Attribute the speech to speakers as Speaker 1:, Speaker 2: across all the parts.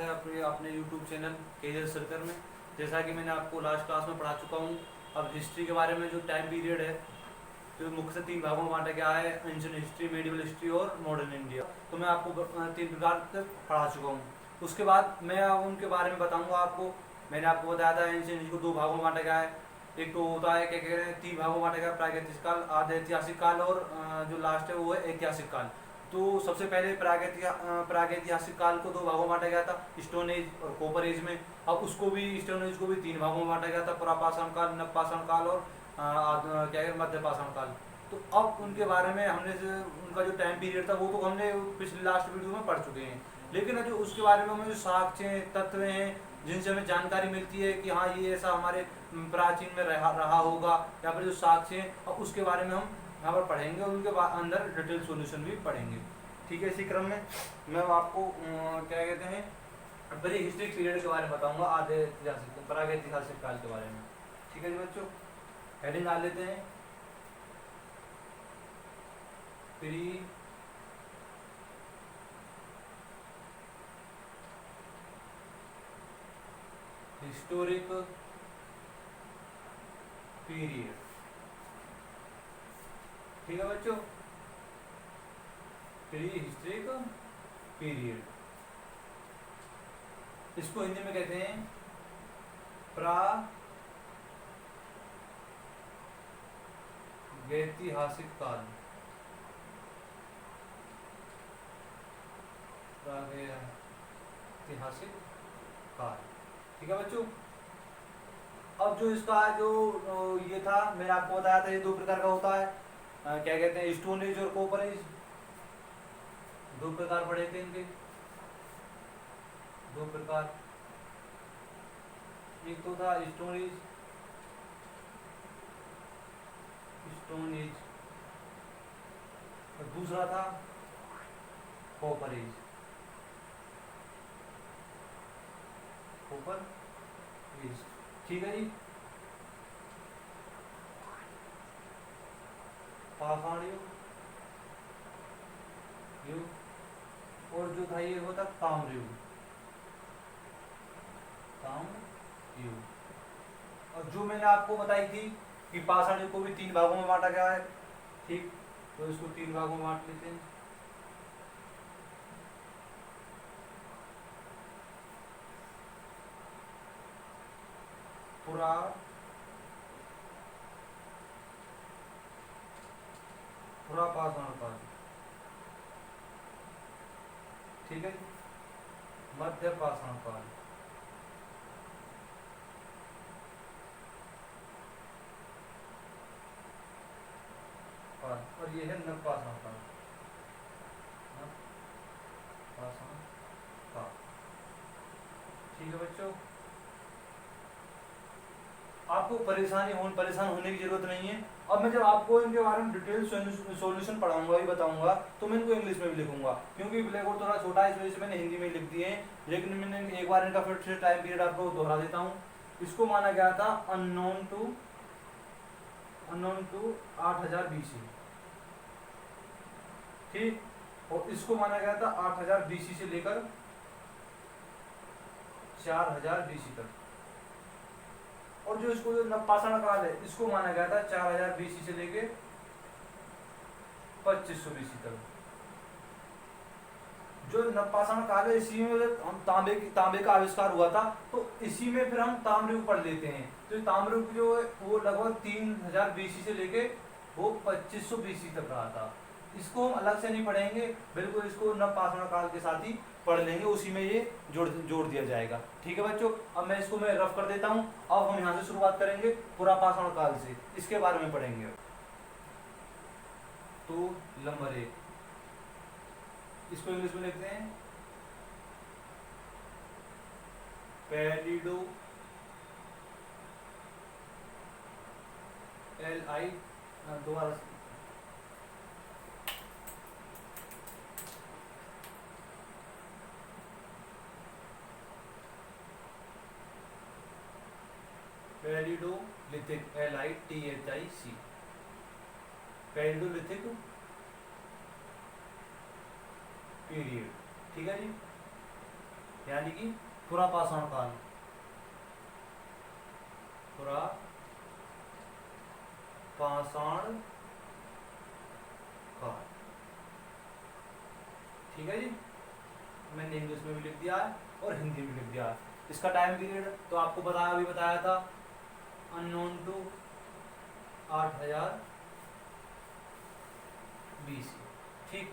Speaker 1: है अपने अपने यूट्यूब चैनल केजल सर्कल में। जैसा कि मैंने आपको लास्ट क्लास में पढ़ा चुका हूँ, अब हिस्ट्री के बारे में जो टाइम पीरियड है तो मुख्य तीन भागों में बांटा गया है, एंशिएंट हिस्ट्री, मेडिवल हिस्ट्री और मॉडर्न इंडिया। तो मैं आपको तीन प्रकार से पढ़ा चुका हूँ। उसके बाद मैं अब उनके बारे में बताऊँगा आपको। मैंने आपको बताया था एंशिएंट हिस्ट्री को दो भागों में बांटा गया है। एक तो होता है क्या कह रहे हैं, तीन भागों में बांटा गया, प्रागैतिक काल, आधे ऐतिहासिक काल और जो लास्ट है वो है ऐतिहासिक काल। तो सबसे पहले प्रागैतिहासिक काल को दो भागों में बांटा गया था, स्टोन एज और कॉपर एज में। अब उसको भी स्टोन एज को भी तीन भागों में बांटा गया था, पुरापाषाण काल, नवपाषाण काल और क्या है मध्यपाषाण काल। तो अब उनके बारे में हमने उनका जो टाइम पीरियड था वो तो हमने पिछले लास्ट वीडियो में पढ़ चुके हैं। लेकिन जो उसके बारे में हमें जो साक्ष्य हैं, तथ्य हैं, जिनसे हमें जानकारी मिलती है कि हाँ ये ऐसा हमारे प्राचीन में रहा होगा, या फिर जो साक्ष्य हैं, और उसके बारे में हम यहाँ पर पढ़ेंगे और उनके अंदर डिटेल सॉल्यूशन भी पढ़ेंगे। ठीक है, इसी क्रम में मैं आपको क्या कहते हैं प्री हिस्ट्रिक पीरियड के बारे में बताऊंगा, आधे ऐतिहासिक प्रागैतिहासिक काल के बारे में। ठीक है जी बच्चों, हेडिंग डाल लेते हैं, प्री हिस्टोरिक पीरियड। ठीक है बच्चों, प्री हिस्टोरिक पीरियड, इसको हिंदी में कहते हैं प्रागैतिहासिक काल। प्रागैतिहासिक काल। ठीक है बच्चों, अब जो इसका जो ये था मैंने आपको बताया था, ये दो प्रकार का होता है, क्या कहते हैं स्टोन एज और कॉपर एज। दो प्रकार पढ़े थे इनके, दो प्रकार। एक तो था स्टोन एज, और दूसरा था कॉपर एज, कॉपर एज। ठीक है जी, पाषाण युग, और जो था ये होता ताम्र युग, और जो मैंने आपको बताई थी कि पाषाण युग को भी तीन भागों में बांटा गया है। ठीक, तो इसको तीन भागों में बांट लेते हैं। पुरापाषाण काल, ठीक है, मध्यपाषाण काल, और ये है नवपाषाण काल, नवपाषाण काल। ठीक है बच्चों, आपको परेशान होने की जरूरत नहीं है। अब मैं जब आपको इनके बारे में डिटेल सॉल्यूशन पढ़ाऊंगा ही बताऊंगा, तो मैं इनको इंग्लिश में भी लिखूंगा, क्योंकि ब्लैक बोर्ड थोड़ा छोटा है, इस वजह से मैंने हिंदी में लिख दिए हैं। लेकिन मैंने एक बार इनका फिर से टाइम पीरियड आपको दोहरा देता हूँ। इसको माना गया था अननोन टू 8000 BC। ठीक, और इसको माना गया था 8000 BC से लेकर 4000 BC तक। और जो इसको जो नवपाषाण काल है, इसको माना गया था 4000 BC से लेके 2500 BC तक। जो नवपाषाण काल है, इसी में हम तांबे का आविष्कार हुआ था, तो इसी में फिर हम ताम्रयुग पढ़ लेते हैं। तो ताम्रयुग जो है वो लगभग 3000 BC से लेके वो 2500 BC तक रहा था। इसको हम अलग से नहीं पढ़ेंगे, बिल्कुल इसको नवपाषाण काल के साथ ही पढ़ लेंगे, उसी में ये जोड़ दिया जाएगा। ठीक है बच्चों, अब मैं इसको रफ कर देता हूँ। अब हम यहाँ से शुरुआत करेंगे पुरापाषाण काल से, इसके बारे में पढ़ेंगे। तो नंबर 1, इसको इंग्लिश में लिखते हैं पैलिडो, LI, दोबारा पैलिडोलिथिक, LITHIC, पैलिडोलिथिक पीरियड। ठीक है जी, यानी कि पुरापाषाण काल, पुरापाषाण काल। ठीक है जी, मैंने इंग्लिश में भी लिख दिया है और हिंदी में लिख दिया है। इसका टाइम पीरियड तो आपको अभी बताया था, अननोन टू 8000 BC। ठीक,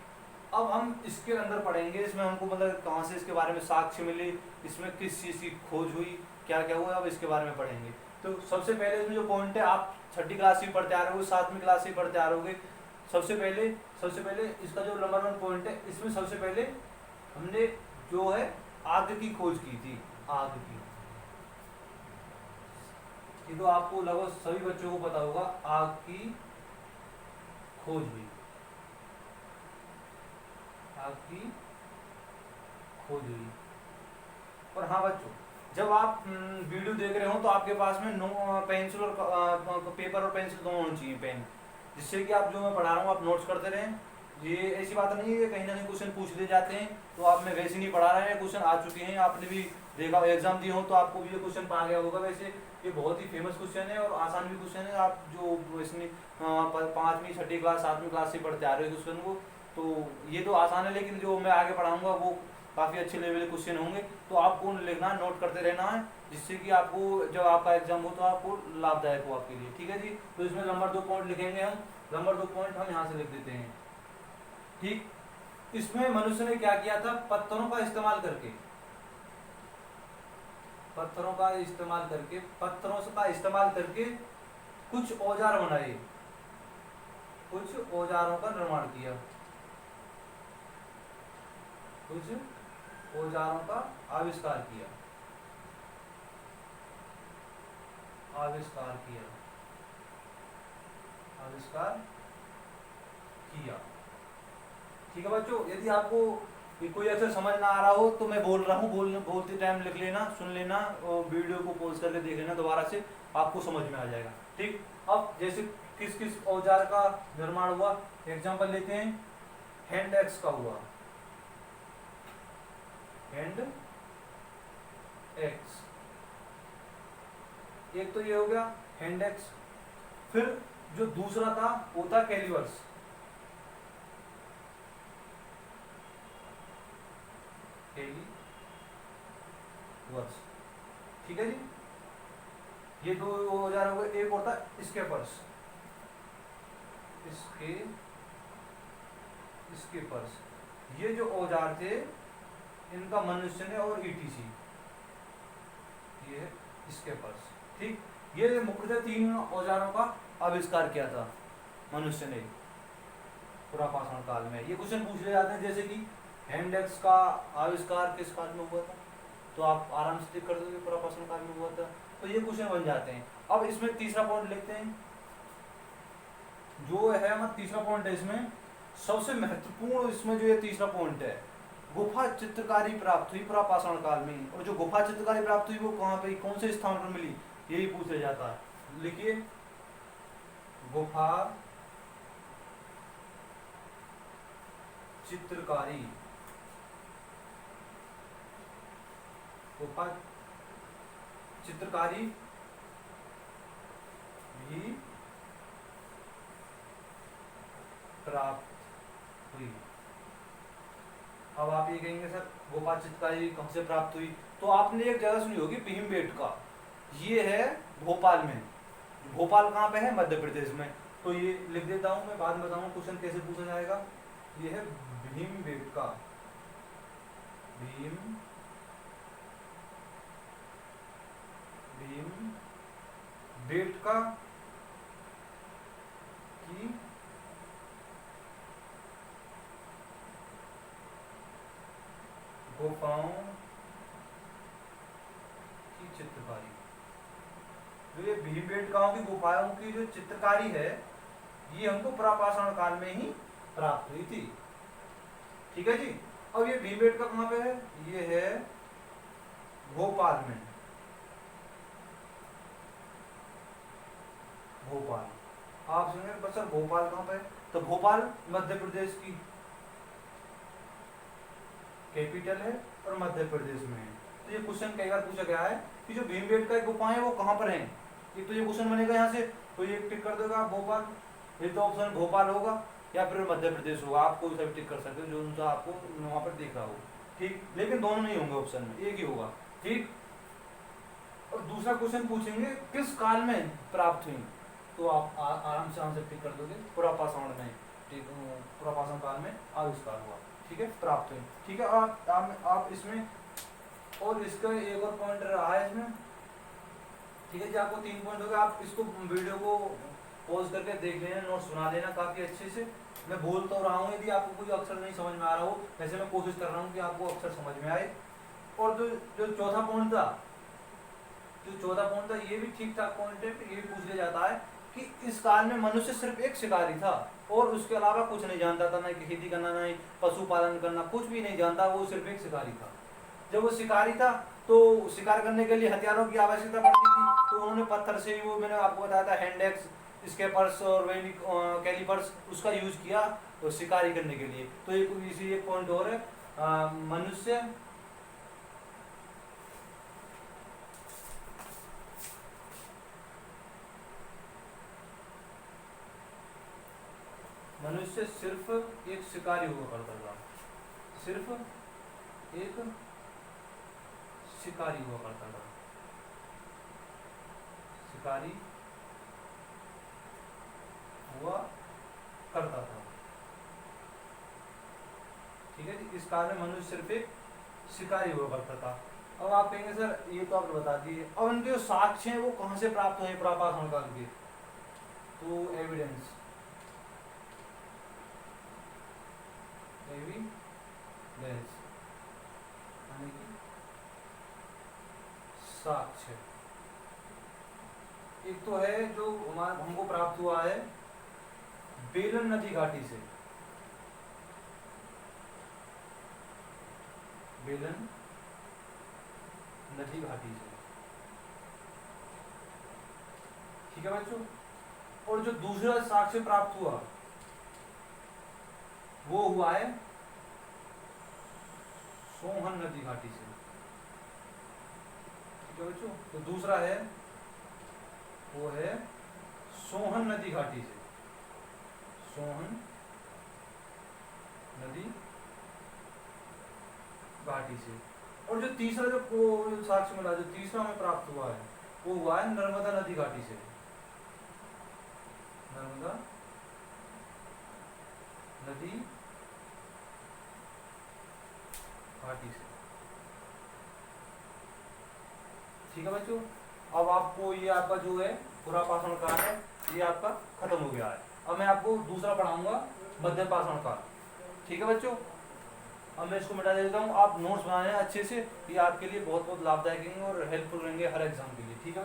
Speaker 1: अब हम इसके अंदर पढ़ेंगे, इसमें हमको मतलब कहाँ से इसके बारे में साक्ष्य मिले, इसमें किस चीज़ की खोज हुई, क्या क्या हुआ, अब इसके बारे में पढ़ेंगे। तो सबसे पहले इसमें जो पॉइंट है, आप छठी क्लास से पढ़ते आ रहे हो, 7वीं क्लास से पढ़ते आ रहे होगे। सबसे पहले इसका जो नंबर 1 पॉइंट है, इसमें सबसे पहले हमने जो है आग की खोज की थी, आग की। ये तो आपको लगभग सभी बच्चों को पता होगा, आग की खोज हुई, आग की खोज हुई। और हाँ बच्चों, जब आप वीडियो देख रहे हो तो आपके पास में पेंसिल और पेपर और पेंसिल दोनों होनी चाहिए, पेन, जिससे कि आप जो मैं पढ़ा रहा हूँ आप नोट्स करते रहें। ये ऐसी बात नहीं है कहीं ना कहीं क्वेश्चन पूछ दिए जाते हैं तो आप में वैसे नहीं पढ़ा रहे हैं, क्वेश्चन आ चुके हैं, आपने भी देखा, एग्जाम दिए हो तो आपको भी ये क्वेश्चन पा गया होगा। वैसे ये बहुत ही फेमस क्वेश्चन है और आसान भी क्वेश्चन है, आप जो इसमें 5वीं 6ठी क्लास 7वीं क्लास से पढ़ते आ रहे हो क्वेश्चन को, तो ये तो आसान है, लेकिन जो मैं आगे पढ़ाऊंगा वो काफ़ी अच्छे लेवल के क्वेश्चन होंगे। तो आपको लिखना है, नोट करते रहना है, जिससे कि आपको जब आपका एग्जाम हो तो आपको लाभदायक हो आपके लिए। ठीक है जी, तो इसमें नंबर 2 पॉइंट लिखेंगे हम, नंबर 2 पॉइंट हम यहाँ से लिख देते हैं। ठीक, इसमें मनुष्य ने क्या किया था, पत्थरों का इस्तेमाल करके, पत्थरों का इस्तेमाल करके कुछ औजार बनाए, कुछ औजारों का निर्माण किया, कुछ औजारों का आविष्कार किया, आविष्कार किया। ठीक है बच्चों, यदि आपको कोई अक्षर समझ ना आ रहा हो तो मैं बोल रहा हूँ, बोलते टाइम लिख लेना, सुन लेना और वीडियो को पॉज करके देख लेना दोबारा से, आपको समझ में आ जाएगा। ठीक, अब जैसे किस किस औजार का निर्माण हुआ, एग्जांपल लेते हैं, हैंड एक्स का हुआ, हैंड एक्स, एक तो ये हो गया हैंड एक्स। फिर जो दूसरा था वो था कैलिवर्स, कैलिवर्स। ठीक है जी, ये 2 औजार हो गए। एक होता स्केपर्स, स्केपर्स, ये जो औजार थे इनका मनुष्य ने और ईटीसी, ये स्केपर्स। ठीक, ये मुख्यतः 3 औजारों का आविष्कार किया था मनुष्य ने पुरापाषाण काल में। ये क्वेश्चन पूछ ले जाते हैं, जैसे कि हैंड एक्स का आविष्कार किस काल में हुआ था, तो आप आराम से टिक कर दोगे पुरापाषाण काल में हुआ था, तो ये क्वेश्चन बन जाते हैं। अब इसमें तीसरा पॉइंट लिखते हैं, जो है हमारा तीसरा पॉइंट है इसमें सबसे महत्वपूर्ण, इसमें जो ये तीसरा पॉइंट है, गुफा चित्रकारी प्राप्त हुई पुरापाषाण काल में। और जो गुफा चित्रकारी प्राप्त हुई वो कहाँ पे, कौन से स्थान पर मिली, यही पूछ लिया जाता है। लिखिए, गुफा चित्रकारी, गुफा चित्रकारी भी प्राप्त हुई। अब आप ये कहेंगे सर गुफा चित्रकारी कहाँ से प्राप्त हुई, तो आपने एक जगह सुनी होगी भीमबेटका, ये है भोपाल में। भोपाल कहाँ पे है, मध्य प्रदेश में। तो ये लिख देता हूँ मैं, बाद में बताऊंगा क्वेश्चन कैसे पूछा जाएगा। ये है भीमबेटका, भीमबेटका की गुफाओं की चित्रकारी। जो ये भीमबेटकाओं की गुफाओं की जो चित्रकारी है, ये हमको पुरापाषाण काल में ही प्राप्त हुई थी। ठीक है जी, अब ये भीमबेटका कहाँ पे है, ये है भोपाल में, भोपाल। आप सुनिए बस सर भोपाल कहाँ पे है, तो भोपाल मध्य प्रदेश की कैपिटल है और मध्य प्रदेश में है। तो ये क्वेश्चन कई बार पूछा गया है कि जो भीमबेटका की गुफाएं वो कहाँ पर हैं। एक तो ये क्वेश्चन बनेगा यहाँ से, तो ये टिक कर देगा भोपाल, ये तो ऑप्शन भोपाल होगा या फिर मध्य प्रदेश होगा, आप कोई सा भी टिक कर सकते हो जो उनका आपको वहाँ पर दिख रहा हो, ठीक। लेकिन दोनों नहीं होंगे ऑप्शन में, एक ही होगा, ठीक। और दूसरा क्वेश्चन पूछेंगे किस काल में प्राप्त हुई, तो आप आराम से आंसर टिक कर दोगे, पुरापाषाण में, ठीक, पुरापाषाण काल में आविष्कार हुआ, ठीक है, प्राप्त हुई, ठीक है। आप इसमें और इसका एक और पॉइंट रहा है इसमें, ठीक है जी, आपको 3 पॉइंट हो गए। आप इसको वीडियो को पॉज करके देख लेना, नोट्स बना लेना काफी अच्छे से। मैं बोल तो रहा हूँ, यदि आपको कोई अक्षर नहीं समझ में आ रहा हो, वैसे मैं कोशिश कर रहा हूँ कि आपको अक्षर समझ में आए। और जो चौथा पॉइंट था, ये भी ठीक ठाक पॉइंट है। ये भी पूछ लिया जाता है कि इस काल में मनुष्य सिर्फ एक शिकारी था और उसके अलावा कुछ नहीं जानता था, ना खेती करना, ना पशुपालन करना, कुछ भी नहीं जानता, वो सिर्फ एक शिकारी था। जब वो शिकारी था तो शिकार करने के लिए हथियारों की आवश्यकता पड़ती थी, तो उन्होंने पत्थर से ही, वो मैंने आपको बताया था, हैंड एक्स, स्केपर्स और वेनिक कैलिपर्स, उसका यूज किया तो शिकारी करने के लिए। तो इसी एक पॉइंट और है, मनुष्य सिर्फ एक शिकारी हुआ करता था, सिर्फ एक शिकारी हुआ करता था, शिकारी हुआ करता था, ठीक है जी। इस काल में मनुष्य सिर्फ एक शिकारी हुआ करता था। अब आप कहेंगे सर ये तो आपने बता दिए, अब उनके जो साक्ष्य हैं वो कहाँ से प्राप्त हुए पुरापाषाण काल के, तो एविडेंस, यानी कि साक्ष्य। एक तो है जो हमको प्राप्त हुआ है बेलन नदी घाटी से, बेलन नदी घाटी से, ठीक है बच्चों। और जो दूसरा साक्ष्य प्राप्त हुआ वो हुआ है सोहन नदी घाटी से, ठीक है बच्चों। तो दूसरा है वो है सोहन नदी घाटी से, सोहन नदी घाटी से। और जो तीसरा जो साक्ष्य मिला, जो तीसरा में प्राप्त हुआ है वो हुआ है नर्मदा नदी घाटी से, नर्मदा नदी घाटी से, ठीक है बच्चों। अब आपको ये आपका जो है पुरापाषाण काल है ये आपका खत्म हो गया है। अब मैं आपको दूसरा पढ़ाऊंगा मध्यपाषाण काल, ठीक है बच्चों। अब मैं इसको मिटा देता हूँ, आप नोट्स बनाने अच्छे से, ये आपके लिए बहुत बहुत लाभदायक रहेंगे और हेल्पफुल रहेंगे हर एग्जाम के लिए, ठीक है।